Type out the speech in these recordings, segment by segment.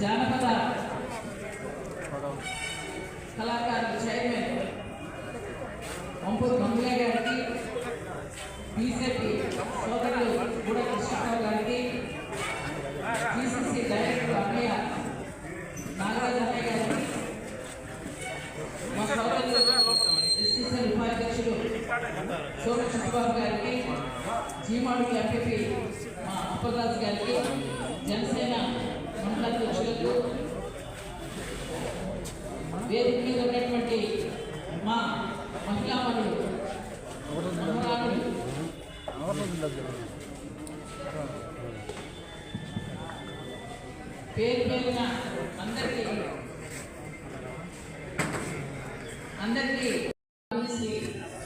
జానపద కళాకారుల చైర్మన్ వంపూరు మంగయ్య గారికి, బీజేపీ సోదరులు గూడ కృష్ణరావు గారికి, జీసీసీ డైరెక్టర్ అన్నయ్య నాగరాజు అన్నయ్య గారికి, మా సోదరులు ఎస్సీసీఎల్ ఉపాధ్యక్షుడు సోమ చంద్రబాబు గారికి, జీమాడు ఎంపీపీ మా అప్పలరాజు గారికి, జనసేన మండల అధ్యక్షులకు, వేదిక మీద ఉన్నటువంటి మా మహిళామణులు పేరు పేరున అందరికీ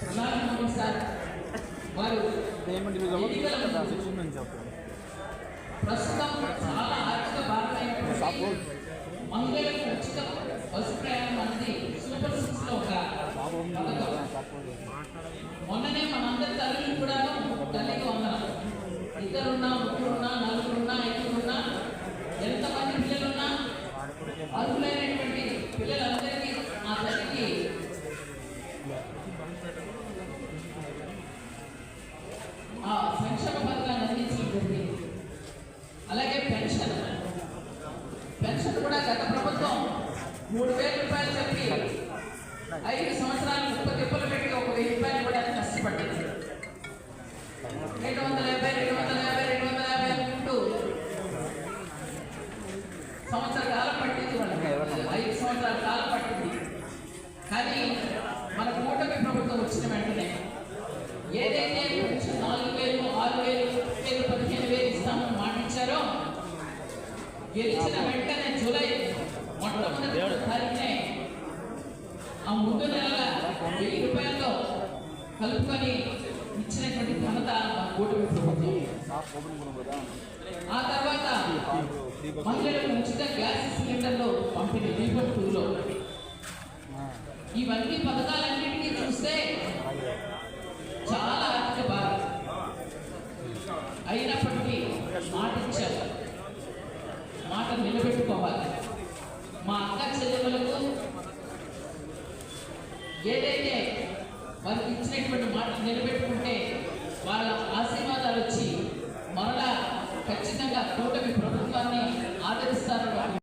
ప్రధానమంత్రి సార్ వారు ప్రస్తుతం చాలా ఆర్థిక భారమైన మహిళలకు ఉచిత బస్సు ప్రయాణం అనేది సూపర్ సిక్స్ లో ఒక మొన్ననే మనందరి తల్లులు కూడా తల్లిగా ఉన్నారు. ఇద్దరున్నా, ముగ్గురున్నా, నలుగురున్నా, ఐదుగురున్నా, ఎంతమంది పిల్లలున్నా అర్హులైనటువంటి పిల్లలందరికీ ఆ తల్లికి ఆ సంక్షేమ పథకాన్ని అందించడం జరిగింది. అలాగే పెన్షన్ కూడా గత ప్రభుత్వం 3,000 రూపాయలు చెప్పి 5 సంవత్సరాలు 30 తిప్పలు పెట్టి 1,000 రూపాయలు కూడా కష్టపడింది. 250 అనుకుంటూ సంవత్సర కాలం పట్టింది, వాళ్ళకి 5 సంవత్సరాల కాలం పట్టింది. కానీ మన కూటమి ప్రభుత్వం వచ్చిన వెంటనే ఏదైతే 4,000, 6,000, 15,000 ఇస్తామని మాటించారో గెలిచిన వెంటనే జూలై మొట్టమొదటి తారీఖునే ఆ ముందు నెల 1,000 రూపాయలతో కలుపుకొని ఇచ్చినటువంటి ఘనత మా కూటమి ప్రభుత్వం. ఆ తర్వాత మహిళలకు ఉచిత గ్యాస్ సిలిండర్లు పంపిణీ దీపం 2లో ఇవన్నీ పథకాలన్నింటినీ చూస్తే చాలా ఆర్థిక బాధ అయినప్పటికీ మాట ఇచ్చారు, మాట నిలబెట్టుకోవాలి. మా అక్క చెల్లెమ్మలకు ఏదైతే వారికి ఇచ్చినటువంటి మాట నిలబెట్టుకుంటే వాళ్ళ ఆశీర్వాదాలు వచ్చి మరలా ఖచ్చితంగా కూటమి ప్రభుత్వాన్ని ఆదరిస్తారు.